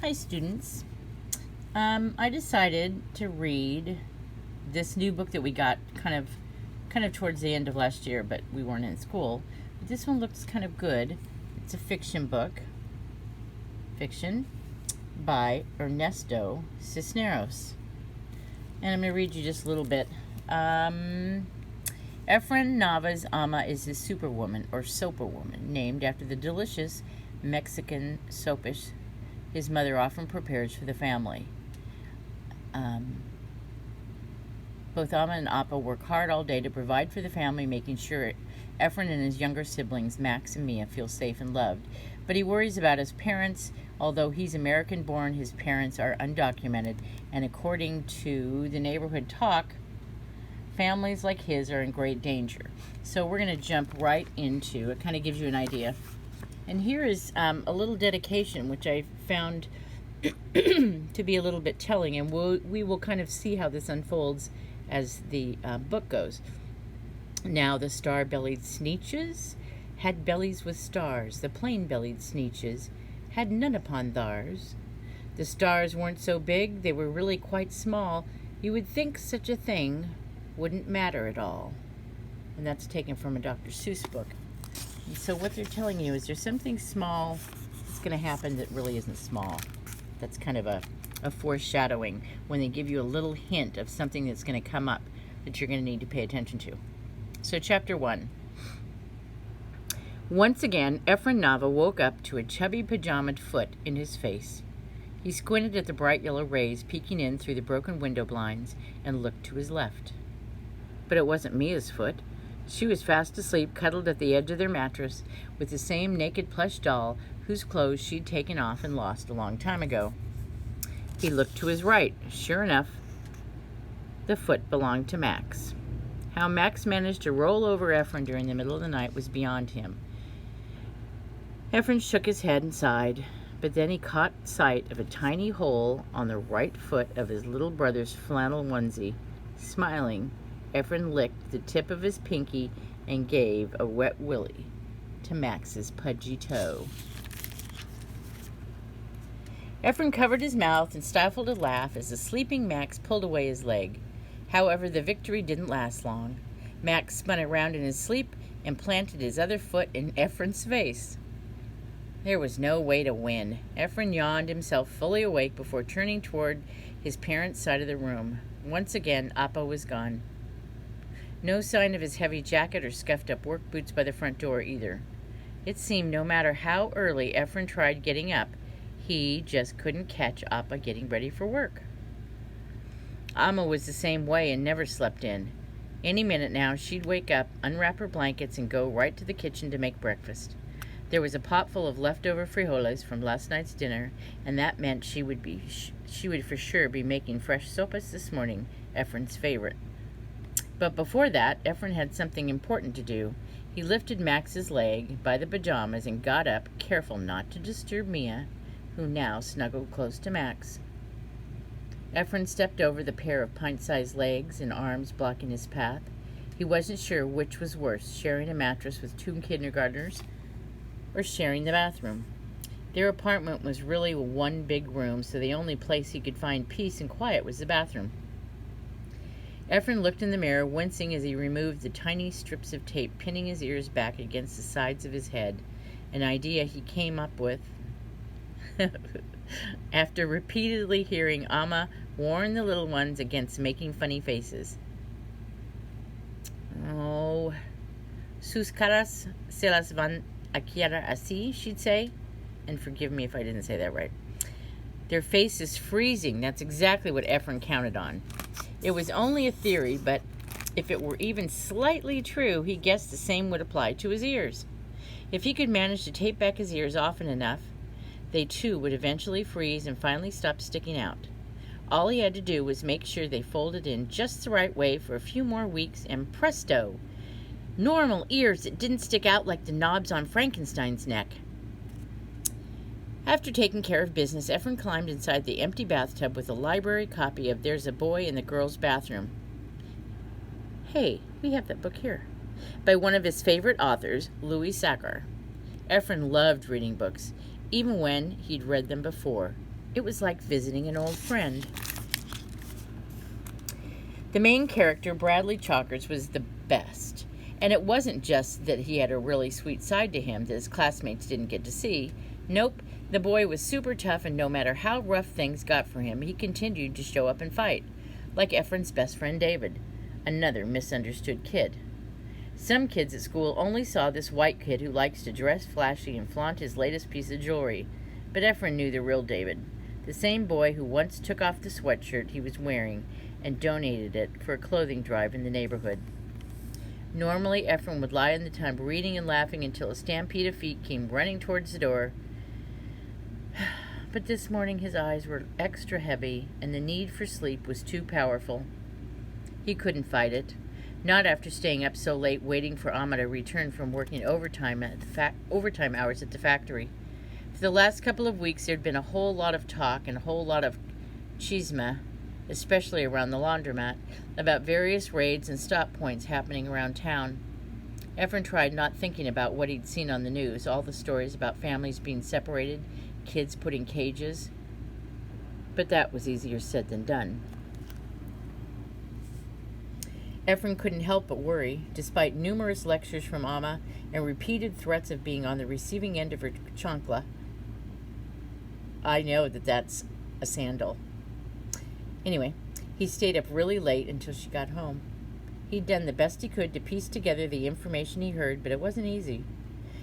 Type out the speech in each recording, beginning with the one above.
Hi, students. I decided to read this new book that we got kind of towards the end of last year, but we weren't in school. But this one looks kind of good. It's a fiction book. Fiction by Ernesto Cisneros. And I'm going to read you just a little bit. Efren Nava's ama is his superwoman, or soperwoman, named after the delicious Mexican sopish his mother often prepares for the family. Both Ama and Appa work hard all day to provide for the family, making sure Efren and his younger siblings, Max and Mia, feel safe and loved. But he worries about his parents. Although he's American-born, his parents are undocumented, and according to the neighborhood talk, families like his are in great danger. So we're going to jump right into it. Kind of gives you an idea. And here is a little dedication, which I found to be a little bit telling, and we will kind of see how this unfolds as the book goes. Now the star-bellied sneetches had bellies with stars. The plain-bellied sneetches had none upon theirs. The stars weren't so big, they were really quite small. You would think such a thing wouldn't matter at all. And that's taken from a Dr. Seuss book. And so what they're telling you is there's something small that's going to happen that really isn't small. That's kind of a foreshadowing when they give you a little hint of something that's going to come up that you're going to need to pay attention to. So chapter 1. Once again, Efren Nava woke up to a chubby pajamaed foot in his face. He squinted at the bright yellow rays peeking in through the broken window blinds and looked to his left. But it wasn't Mia's foot. She was fast asleep, cuddled at the edge of their mattress with the same naked plush doll whose clothes she'd taken off and lost a long time ago. He looked to his right. Sure enough, the foot belonged to Max. How Max managed to roll over Efren during the middle of the night was beyond him. Efren shook his head and sighed, but then he caught sight of a tiny hole on the right foot of his little brother's flannel onesie. Smiling, Efren licked the tip of his pinky and gave a wet willy to Max's pudgy toe. Efren covered his mouth and stifled a laugh as the sleeping Max pulled away his leg. However, the victory didn't last long. Max spun around in his sleep and planted his other foot in Efren's face. There was no way to win. Efren yawned himself fully awake before turning toward his parents' side of the room. Once again, Appa was gone. No sign of his heavy jacket or scuffed-up work boots by the front door either. It seemed no matter how early Efren tried getting up, he just couldn't catch Appa getting ready for work. Amma was the same way and never slept in. Any minute now, she'd wake up, unwrap her blankets, and go right to the kitchen to make breakfast. There was a pot full of leftover frijoles from last night's dinner, and that meant she would for sure be making fresh sopas this morning, Efren's favorite. But before that, Efren had something important to do. He lifted Max's leg by the pajamas and got up, careful not to disturb Mia, who now snuggled close to Max. Efren stepped over the pair of pint-sized legs and arms blocking his path. He wasn't sure which was worse, sharing a mattress with two kindergartners or sharing the bathroom. Their apartment was really one big room, so the only place he could find peace and quiet was the bathroom. Efren looked in the mirror, wincing as he removed the tiny strips of tape pinning his ears back against the sides of his head, an idea he came up with after repeatedly hearing Amma warn the little ones against making funny faces. Oh, sus caras se las van a quedar así, she'd say. And forgive me if I didn't say that right. Their faces freezing. That's exactly what Efren counted on. It was only a theory, but if it were even slightly true, he guessed the same would apply to his ears. If he could manage to tape back his ears often enough, they too would eventually freeze and finally stop sticking out. All he had to do was make sure they folded in just the right way for a few more weeks, and presto! Normal ears that didn't stick out like the knobs on Frankenstein's neck. After taking care of business, Efren climbed inside the empty bathtub with a library copy of There's a Boy in the Girls' Bathroom. Hey, we have that book here. By one of his favorite authors, Louis Sachar. Efren loved reading books, even when he'd read them before. It was like visiting an old friend. The main character, Bradley Chalkers, was the best. And it wasn't just that he had a really sweet side to him that his classmates didn't get to see. Nope, the boy was super tough, and no matter how rough things got for him, he continued to show up and fight. Like Efren's best friend David, another misunderstood kid. Some kids at school only saw this white kid who likes to dress flashy and flaunt his latest piece of jewelry. But Efren knew the real David, the same boy who once took off the sweatshirt he was wearing and donated it for a clothing drive in the neighborhood. Normally, Efren would lie in the tub reading and laughing until a stampede of feet came running towards the door. But this morning his eyes were extra heavy, and the need for sleep was too powerful. He couldn't fight it, not after staying up so late waiting for Amma to return from working overtime hours at the factory. For the last couple of weeks, there'd been a whole lot of talk and a whole lot of chisme, especially around the laundromat, about various raids and stop points happening around town. Efren tried not thinking about what he'd seen on the news, all the stories about families being separated, kids put in cages. But that was easier said than done. Efren couldn't help but worry, despite numerous lectures from Amma and repeated threats of being on the receiving end of her chancla. I know that that's a sandal. Anyway, he stayed up really late until she got home. He'd done the best he could to piece together the information he heard, but it wasn't easy.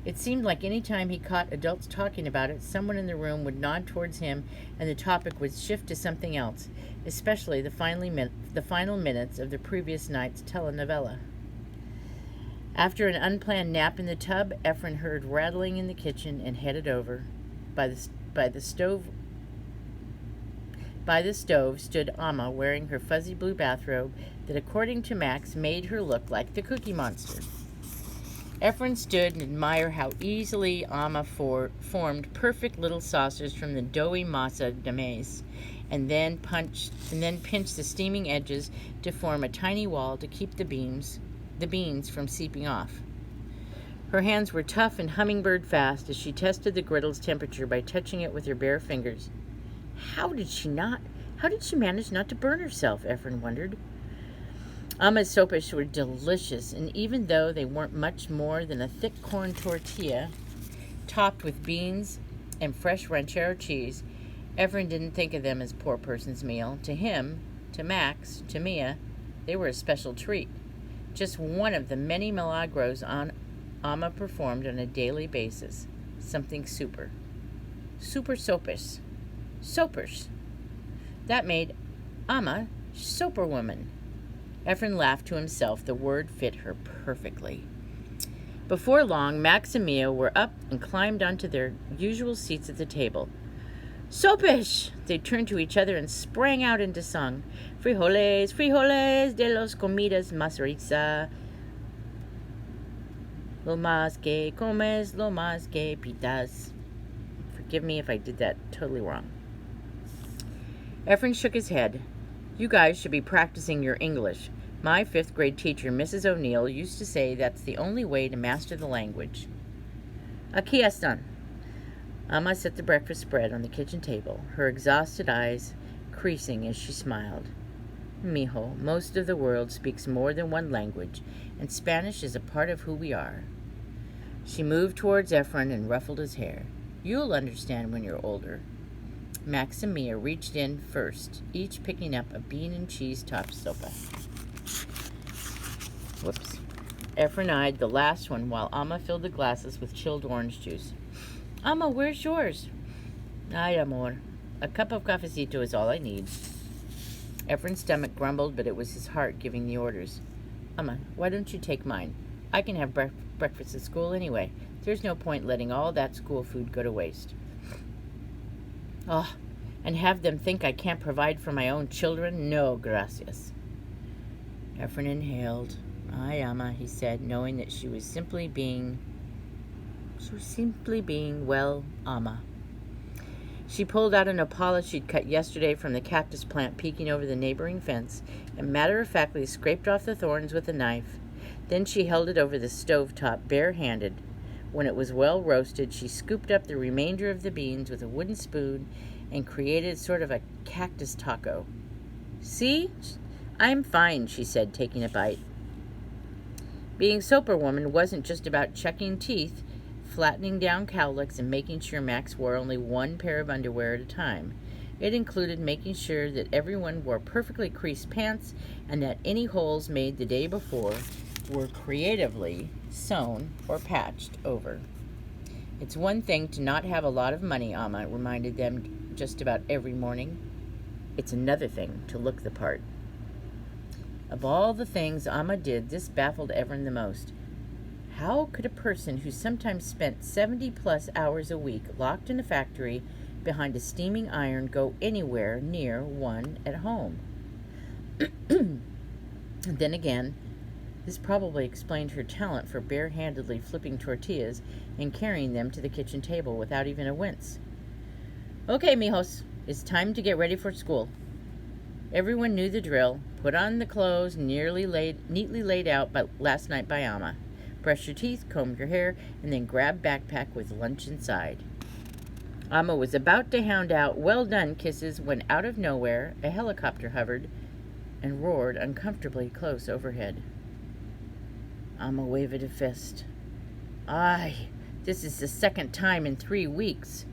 It seemed like any time he caught adults talking about it, someone in the room would nod towards him and the topic would shift to something else, especially the final minutes of the previous night's telenovela. After an unplanned nap in the tub, Efren heard rattling in the kitchen and headed over. By the stove stood Amma, wearing her fuzzy blue bathrobe that, according to Max, made her look like the Cookie Monster. Efren stood and admired how easily Amma formed perfect little saucers from the doughy masa de maize, and then pinched the steaming edges to form a tiny wall to keep the beans from seeping off. Her hands were tough and hummingbird fast as she tested the griddle's temperature by touching it with her bare fingers. How did she manage not to burn herself? Efren wondered. Amma's sopes were delicious, and even though they weren't much more than a thick corn tortilla topped with beans and fresh ranchero cheese, Efren didn't think of them as poor person's meal. To him, to Max, to Mia, they were a special treat. Just one of the many milagros Amma performed on a daily basis. Something super. Super sopes. Soapers. That made Amma Soperwoman. Efren laughed to himself. The word fit her perfectly. Before long, Max and Mia were up and climbed onto their usual seats at the table. Sopish! They turned to each other and sprang out into song. Frijoles, frijoles de los comidas más rica. Lo más que comes, lo más que pitas. Forgive me if I did that totally wrong. Efren shook his head. You guys should be practicing your English. My 5th grade teacher, Mrs. O'Neill, used to say that's the only way to master the language. Aquí están. Amma set the breakfast spread on the kitchen table, her exhausted eyes creasing as she smiled. Mijo, most of the world speaks more than one language, and Spanish is a part of who we are. She moved towards Efren and ruffled his hair. You'll understand when you're older. Max and Mia reached in first, each picking up a bean and cheese topped sopa. Whoops. Efren eyed the last one while Amma filled the glasses with chilled orange juice. Amma, where's yours? Ay, amor. A cup of cafecito is all I need. Efren's stomach grumbled, but it was his heart giving the orders. Amma, why don't you take mine? I can have breakfast at school anyway. There's no point letting all that school food go to waste. Oh, and have them think I can't provide for my own children? No, gracias. Efren inhaled. Ay, Amma, he said, knowing that she was simply being, well, Amma. She pulled out an opala she'd cut yesterday from the cactus plant peeking over the neighboring fence and matter-of-factly scraped off the thorns with a knife. Then she held it over the stovetop bare-handed. When it was well roasted, she scooped up the remainder of the beans with a wooden spoon and created sort of a cactus taco. "See? I'm fine," she said, taking a bite. Being soper woman wasn't just about checking teeth, flattening down cowlicks, and making sure Max wore only one pair of underwear at a time. It included making sure that everyone wore perfectly creased pants and that any holes made the day before were creatively sewn or patched over. "It's one thing to not have a lot of money," Amma reminded them just about every morning. "It's another thing to look the part." Of all the things Amma did, this baffled Efren the most. How could a person who sometimes spent 70-plus hours a week locked in a factory behind a steaming iron go anywhere near one at home? Then again, this probably explained her talent for barehandedly flipping tortillas and carrying them to the kitchen table without even a wince. "Okay, mijos, it's time to get ready for school." Everyone knew the drill. Put on the clothes neatly laid out last night by Amma. Brush your teeth, comb your hair, and then grab backpack with lunch inside. Amma was about to hound out "well done" kisses when out of nowhere a helicopter hovered and roared uncomfortably close overhead. Amma waved a fist. "Aye, this is the second time in 3 weeks."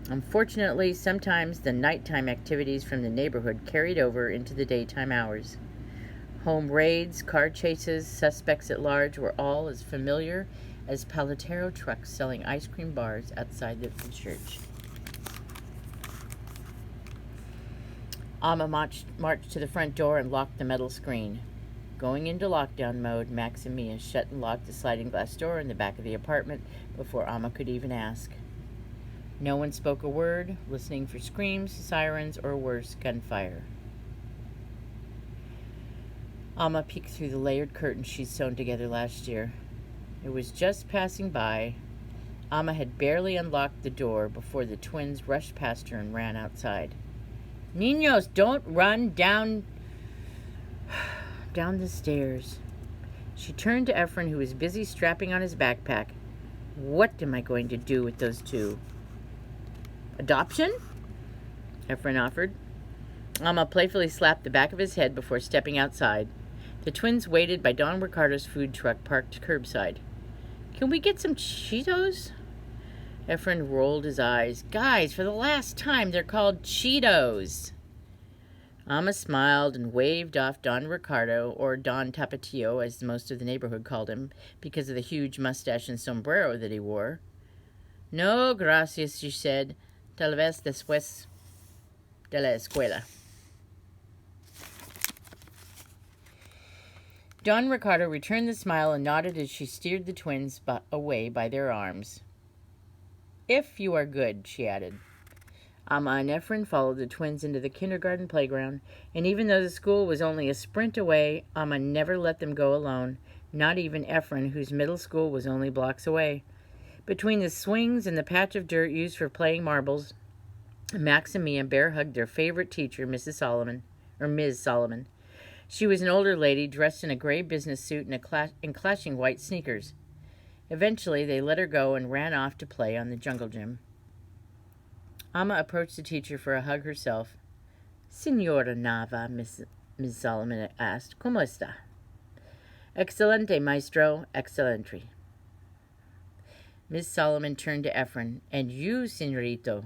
Unfortunately, sometimes the nighttime activities from the neighborhood carried over into the daytime hours. Home raids, car chases, suspects at large were all as familiar as paletero trucks selling ice cream bars outside the church. Amma marched to the front door and locked the metal screen. Going into lockdown mode, Max and Mia shut and locked the sliding glass door in the back of the apartment before Amma could even ask. No one spoke a word, listening for screams, sirens, or worse, gunfire. Amma peeked through the layered curtains she'd sewn together last year. It was just passing by. Amma had barely unlocked the door before the twins rushed past her and ran outside. "Niños, don't run down the stairs." She turned to Efren, who was busy strapping on his backpack. "What am I going to do with those two?" "Adoption?" Efren offered. Amma playfully slapped the back of his head before stepping outside. The twins waited by Don Ricardo's food truck parked curbside. "Can we get some Cheetos?" Efren rolled his eyes. "Guys, for the last time, they're called Cheetos." Amma smiled and waved off Don Ricardo, or Don Tapatio, as most of the neighborhood called him, because of the huge mustache and sombrero that he wore. "No, gracias," she said. "Tal vez después de la escuela." Don Ricardo returned the smile and nodded as she steered the twins away by their arms. "If you are good," she added. Amma and Efren followed the twins into the kindergarten playground, and even though the school was only a sprint away, Amma never let them go alone, not even Efren, whose middle school was only blocks away. Between the swings and the patch of dirt used for playing marbles, Max and Mia bear hugged their favorite teacher, Ms. Solomon. She was an older lady dressed in a gray business suit and clashing white sneakers. Eventually, they let her go and ran off to play on the jungle gym. Amma approached the teacher for a hug herself. "Señora Nava," Ms. Solomon asked, "Cómo está?" "Excelente, maestro, excelente." Ms. Solomon turned to Efren. "And you, señorito,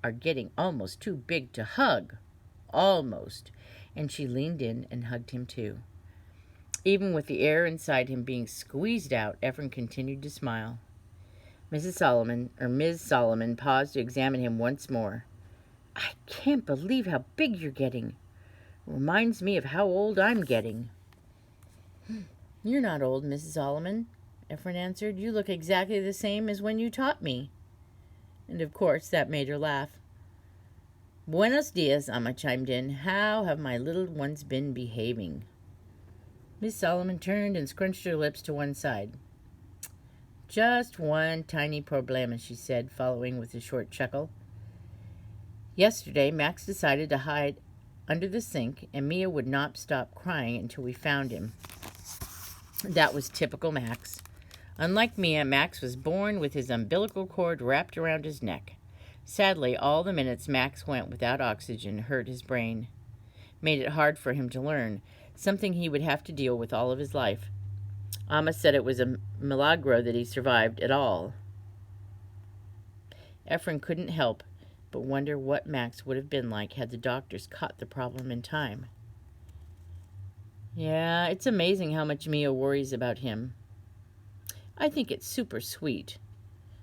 are getting almost too big to hug. Almost." And she leaned in and hugged him too. Even with the air inside him being squeezed out, Efren continued to smile. Ms. Solomon paused to examine him once more. "I can't believe how big you're getting. Reminds me of how old I'm getting." "You're not old, Mrs. Solomon," Efren answered. "You look exactly the same as when you taught me." And of course, that made her laugh. "Buenos dias," Amma chimed in. "How have my little ones been behaving?" Miss Solomon turned and scrunched her lips to one side. "Just one tiny problema," she said, following with a short chuckle. "Yesterday, Max decided to hide under the sink, and Mia would not stop crying until we found him." That was typical Max. Unlike Mia, Max was born with his umbilical cord wrapped around his neck. Sadly, all the minutes Max went without oxygen hurt his brain, made it hard for him to learn, something he would have to deal with all of his life. Amma said it was a milagro that he survived at all. Efren couldn't help but wonder what Max would have been like had the doctors caught the problem in time. Yeah, it's amazing how much Mia worries about him. I think it's super sweet.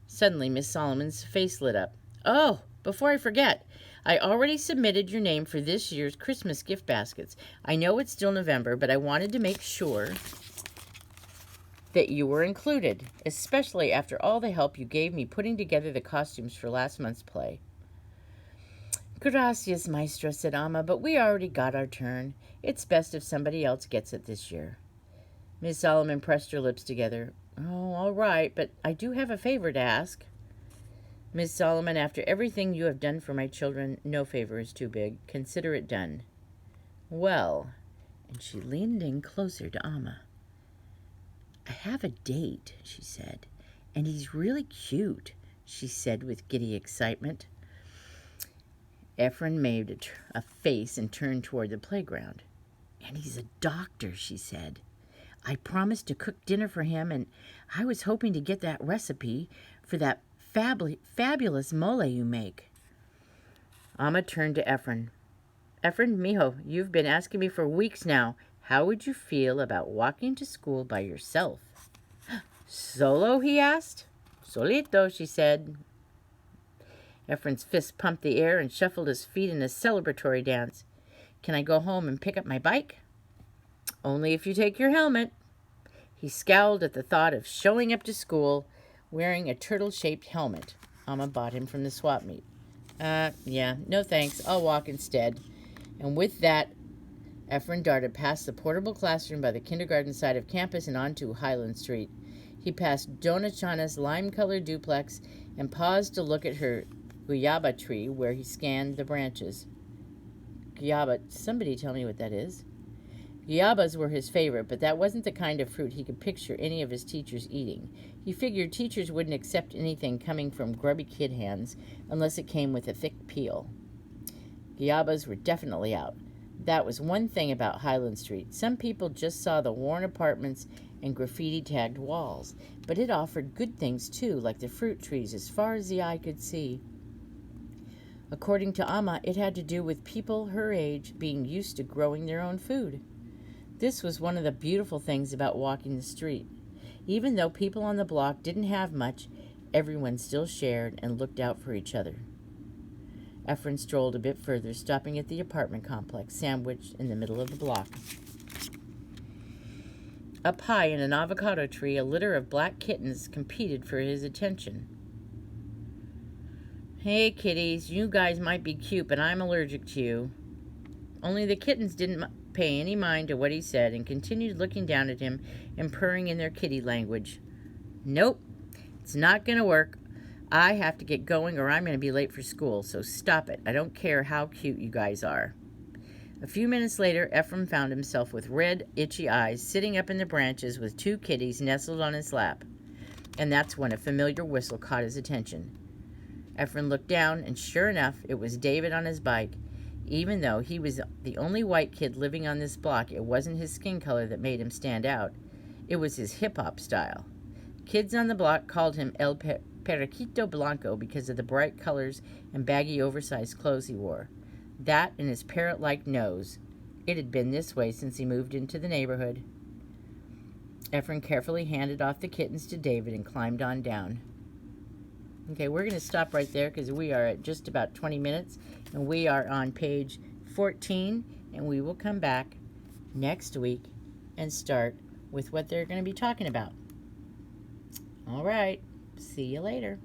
Suddenly, Miss Solomon's face lit up. Oh, before I forget, I already submitted your name for this year's Christmas gift baskets. I know it's still November, but I wanted to make sure that you were included, especially after all the help you gave me putting together the costumes for last month's play. Gracias, maestra, said Amma, but we already got our turn. It's best if somebody else gets it this year. Miss Solomon pressed her lips together. Oh, all right, but I do have a favor to ask. Miss Solomon, after everything you have done for my children, no favor is too big. Consider it done. Well, and she leaned in closer to Amma. I have a date, she said, and he's really cute, she said with giddy excitement. Efren made a face and turned toward the playground. And he's a doctor, she said. I promised to cook dinner for him, and I was hoping to get that recipe for that fabulous mole you make. Amma turned to Efren. Efren, mijo, you've been asking me for weeks now. How would you feel about walking to school by yourself? Solo, he asked. Solito, she said. Efren's fist pumped the air and shuffled his feet in a celebratory dance. Can I go home and pick up my bike? Only if you take your helmet. He scowled at the thought of showing up to school wearing a turtle-shaped helmet Amma bought him from the swap meet. Yeah, no thanks. I'll walk instead. And with that, Efren darted past the portable classroom by the kindergarten side of campus and onto Highland Street. He passed Dona Chana's lime-colored duplex and paused to look at her guayaba tree where he scanned the branches. Guayaba, somebody tell me what that is. Guayabas were his favorite, but that wasn't the kind of fruit he could picture any of his teachers eating. He figured teachers wouldn't accept anything coming from grubby kid hands unless it came with a thick peel. Guayabas were definitely out. That was one thing about Highland Street. Some people just saw the worn apartments and graffiti-tagged walls, but it offered good things too, like the fruit trees as far as the eye could see. According to Amma, it had to do with people her age being used to growing their own food. This was one of the beautiful things about walking the street. Even though people on the block didn't have much, everyone still shared and looked out for each other. Efren strolled a bit further, stopping at the apartment complex, sandwiched in the middle of the block. Up high in an avocado tree, a litter of black kittens competed for his attention. Hey, kitties, you guys might be cute, but I'm allergic to you. Only the kittens didn't pay any mind to what he said and continued looking down at him and purring in their kitty language. Nope, it's not going to work. I have to get going or I'm going to be late for school, so stop it. I don't care how cute you guys are. A few minutes later, Efren found himself with red, itchy eyes, sitting up in the branches with two kitties nestled on his lap. And that's when a familiar whistle caught his attention. Efren looked down, and sure enough, it was David on his bike. Even though he was the only white kid living on this block, it wasn't his skin color that made him stand out. It was his hip-hop style. Kids on the block called him El Periquito Blanco because of the bright colors and baggy oversized clothes he wore. That and his parrot-like nose. It had been this way since he moved into the neighborhood. Efren carefully handed off the kittens to David and climbed on down. Okay, we're going to stop right there because we are at just about 20 minutes, and we are on page 14, and we will come back next week and start with what they're going to be talking about. All right, see you later.